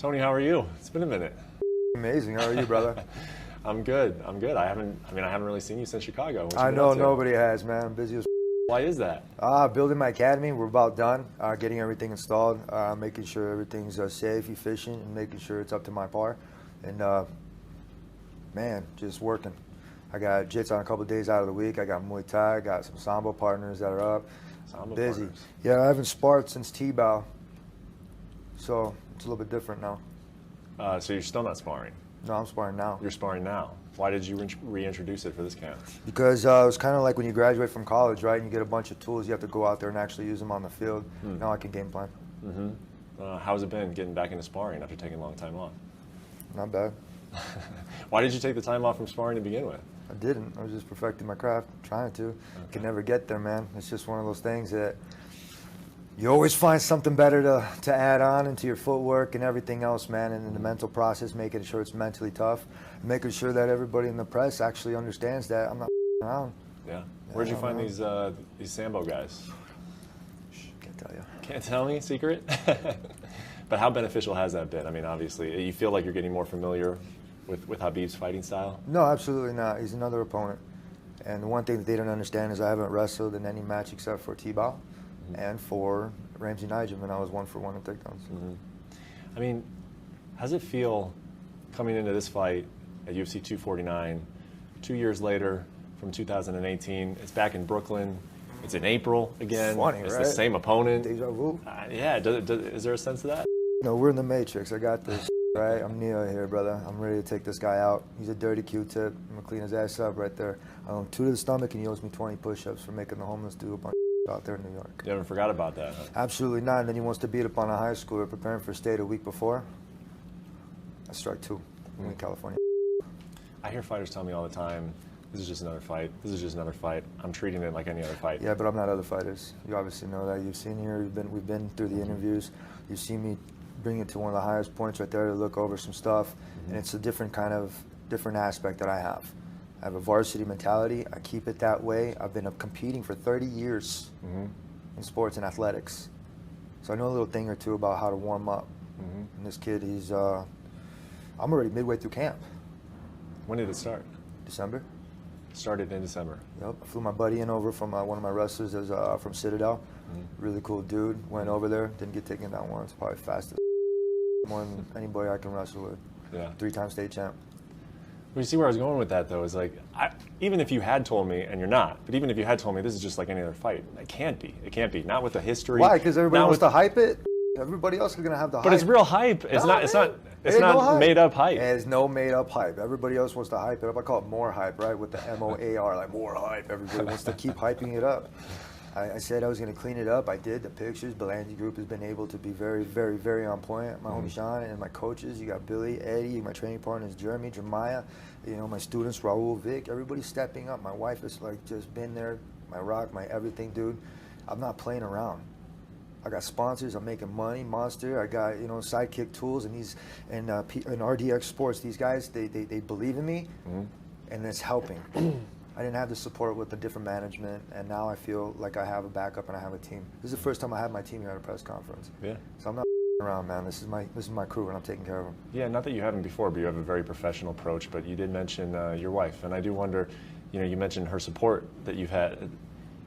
Tony, how are you? It's been a minute. Amazing. How are you, brother? I'm good. I haven't really seen you since Chicago. I know nobody has, man. I'm busy as. Why is that? Building my academy. We're about done. Getting everything installed. Making sure everything's safe, efficient, and making sure it's up to my par. And man, just working. I got jits on a couple of days out of the week. I got Muay Thai. I got some Sambo partners that are up. Sambo busy. partners. Yeah, I haven't sparred since T-Bow. So it's a little bit different now. So you're still not sparring? No, I'm sparring now. You're sparring now. Why did you reintroduce it for this camp? Because it was kind of like when you graduate from college, right? And you get a bunch of tools. You have to go out there and actually use them on the field. Now I can game plan. How's it been getting back into sparring after taking a long time off? Not bad. Why did you take the time off from sparring to begin with? I didn't. I was just perfecting my craft, trying to. Okay. Could never get there, man. It's just one of those things that you always find something better to add on into your footwork and everything else, man. And in the mental process, making sure it's mentally tough, making sure that everybody in the press actually understands that I'm not around. Yeah. Where'd you find these Sambo guys? Can't tell you. Can't tell me? Secret? But how beneficial has that been? I mean, obviously, you feel like you're getting more familiar with Khabib's fighting style? No, absolutely not. He's another opponent. And the one thing that they don't understand is I haven't wrestled in any match except for T-Bow and for Ramsey Nigem, and I was 1-for-1 in takedowns. I mean, how's it feel coming into this fight at UFC 249, 2 years later from 2018? It's back in Brooklyn. It's in April again. Funny, it's right? the same opponent. Deja vu. Yeah, is there a sense of that? No, we're in the Matrix. I got this, right? I'm Neo here, brother. I'm ready to take this guy out. He's a dirty Q-tip. I'm going to clean his ass up right there. I owe him 2 to the stomach, and he owes me 20 push-ups for making the homeless do a bunch of out there in New York. You haven't forgot about that, huh? Absolutely not. And then he wants to beat up on a high schooler preparing for state a week before. That's strike 2 in California. I hear fighters tell me all the time, this is just another fight. This is just another fight. I'm treating it like any other fight. Yeah, but I'm not other fighters. You obviously know that. You've seen here. We've been through the interviews. You've seen me bring it to one of the highest points right there to look over some stuff, and it's a different aspect that I have. I have a varsity mentality. I keep it that way. I've been competing for 30 years in sports and athletics, so I know a little thing or two about how to warm up. And this kid, I'm already midway through camp. When did it start? December. Started in December. Yep. I flew my buddy in over from one of my wrestlers from Citadel. Really cool dude. Went over there, didn't get taken down once. Probably fastest, more than anybody I can wrestle with. Yeah. 3-time state champ. Well, you see where I was going with that, though, is like, even if you had told me, and you're not, but even if you had told me this is just like any other fight, it can't be. It can't be. Not with the history. Why? Because everybody wants to hype it. Everybody else is gonna have the hype. But it's real hype. It's not made up hype. There's no made up hype. Everybody else wants to hype it up. I call it more hype, right? With the MOAR, like more hype. Everybody wants to keep hyping it up. I said I was going to clean it up. I did. The pictures, Belangi Group has been able to be very, very, very on point. My homie Sean and my coaches, you got Billy, Eddie, my training partners, Jeremy, Jeremiah, my students, Raul, Vic, everybody's stepping up. My wife has just been there, my rock, my everything, dude. I'm not playing around. I got sponsors. I'm making money. Monster. I got Sidekick Tools and RDX Sports. These guys, they believe in me, and it's helping. I didn't have the support with the different management, and now I feel like I have a backup and I have a team. This is the first time I have my team here at a press conference. Yeah. So I'm not around, man. This is my crew, and I'm taking care of them. Yeah. Not that you haven't before, but you have a very professional approach. But you did mention your wife, and I do wonder. You mentioned her support that you've had.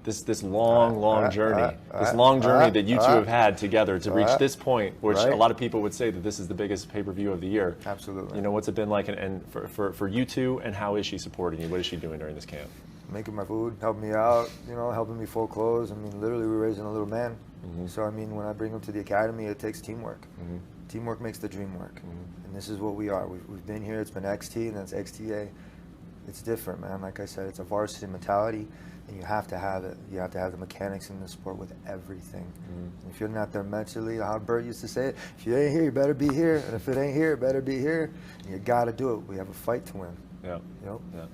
This long journey, that you two have had together to reach this point, which a lot of people would say that this is the biggest pay-per-view of the year. Absolutely. What's it been like, and for you two, and how is she supporting you? What is she doing during this camp? Making my food, helping me out, helping me fold clothes. I mean, literally, we're raising a little man. So, I mean, when I bring him to the academy, it takes teamwork. Teamwork makes the dream work. And this is what we are. We've been here. It's been XT, and then it's XTA. It's different, man. Like I said, it's a varsity mentality. And you have to have it. You have to have the mechanics in the sport with everything. If you're not there mentally, how Bert used to say it, if you ain't here, you better be here. And if it ain't here, it better be here. And you got to do it. We have a fight to win. Yeah. Yep. Yeah.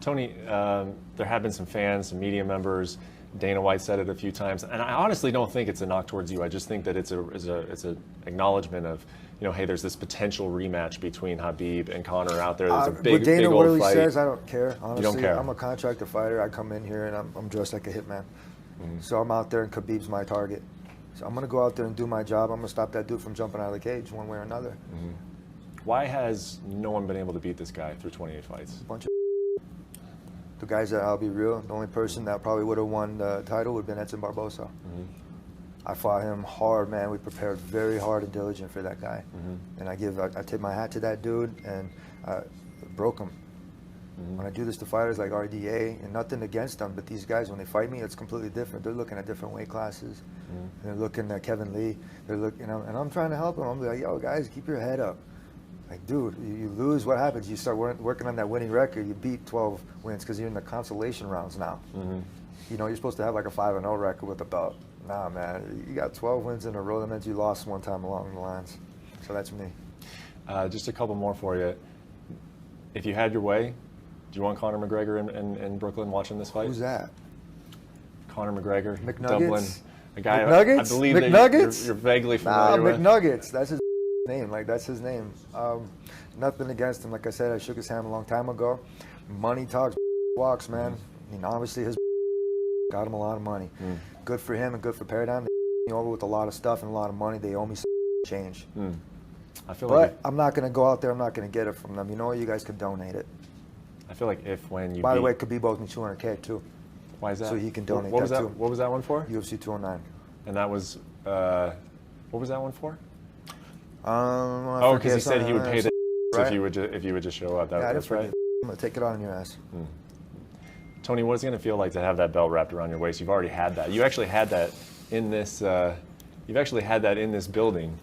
Tony, there have been some fans, some media members. Dana White said it a few times, and I honestly don't think it's a knock towards you. I just think that it's an acknowledgement of, hey, there's this potential rematch between Khabib and Conor out there. There's a big Dana old really fight. says, I don't care. Honestly, you don't care. I'm a contractor fighter. I come in here and I'm dressed like a hitman. So I'm out there, and Khabib's my target. So I'm going to go out there and do my job. I'm going to stop that dude from jumping out of the cage one way or another. Why has no one been able to beat this guy through 28 fights? A bunch of the guys that, I'll be real, the only person that probably would have won the title would have been Edson Barbosa. I fought him hard, man. We prepared very hard and diligent for that guy. And I tip my hat to that dude, and broke him. When I do this to fighters like RDA, and nothing against them, but these guys, when they fight me, it's completely different. They're looking at different weight classes. They're looking at Kevin Lee. They're looking, and I'm trying to help them. I'm like, yo, guys, keep your head up. Like, dude, you lose, what happens? You start working on that winning record. You beat 12 wins because you're in the consolation rounds now. You know, you're supposed to have like a 5-0 record with a belt. Nah, man, you got 12 wins in a row. That means you lost one time along the lines. So that's me. Just a couple more for you. If you had your way, do you want Conor McGregor in Brooklyn watching this fight? Who's that? Conor McGregor, McNuggets? Dublin. A guy McNuggets? I believe McNuggets? that you're vaguely familiar with. McNuggets. That's his name. Like, that's his name. Nothing against him. Like I said, I shook his hand a long time ago. Money talks, walks, man. I mean, obviously his got him a lot of money. Good for him and good for Paradigm. They me over with a lot of stuff and a lot of money. They owe me some change. I feel But like I'm not going to go out there. I'm not going to get it from them. You know what? You guys can donate it. I feel like when you By the way, Khabib owes me $200K too. why is that? So he can donate what was that that too. What was that one for? UFC 209. And that was what was that one for? Oh, because he said he would pay the right? if you would just show up. Yeah, That's right. I'm going to take it on your ass. Tony, what is it going to feel like to have that belt wrapped around your waist? You've already had that. You actually had that in this. You've actually had that in this building,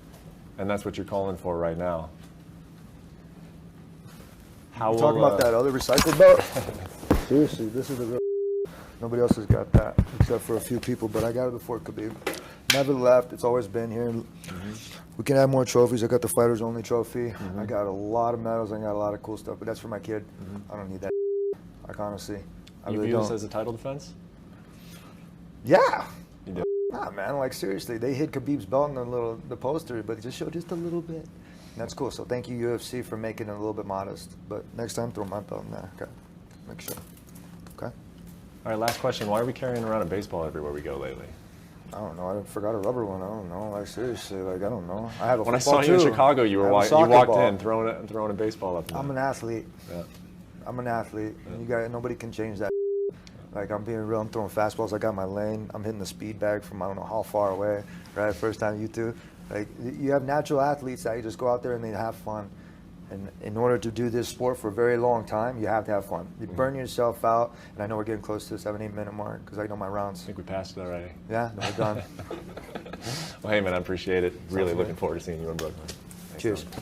and that's what you're calling for right now. How Talking about that other recycled belt? Seriously, this is the real. Nobody else has got that except for a few people, but I got it before Khabib. Never left. It's always been here. We can add more trophies. I got the fighters only trophy. I got a lot of medals. I got a lot of cool stuff, but that's for my kid. I don't need that. Like, honestly, I you really view don't. this as a title defense? Yeah. You do. Nah, man. Like, seriously, they hid Khabib's belt in the poster, but it just showed just a little bit. And that's cool. So thank you, UFC, for making it a little bit modest. But next time, throw my belt in there. Okay. Make sure. Okay. All right, last question. Why are we carrying around a baseball everywhere we go lately? I don't know. I forgot a rubber one. I don't know. Like, seriously, like, I don't know. I have a When I football saw you in too. Chicago, you I have a walked soccer in ball. throwing a baseball up. I'm an athlete. Yeah. I'm an athlete. You got nobody can change that. Like, I'm being real. I'm throwing fastballs. I got my lane. I'm hitting the speed bag from I don't know how far away. Right, first time you two. Like, you have natural athletes that you just go out there and they have fun. And in order to do this sport for a very long time, you have to have fun. You burn yourself out. And I know we're getting close to the 7-8 minute mark because I know my rounds. I think we passed it already. Yeah, no, we're done. Well, hey, man, I appreciate it. Really looking forward to seeing you in Brooklyn. Thanks, Cheers. man.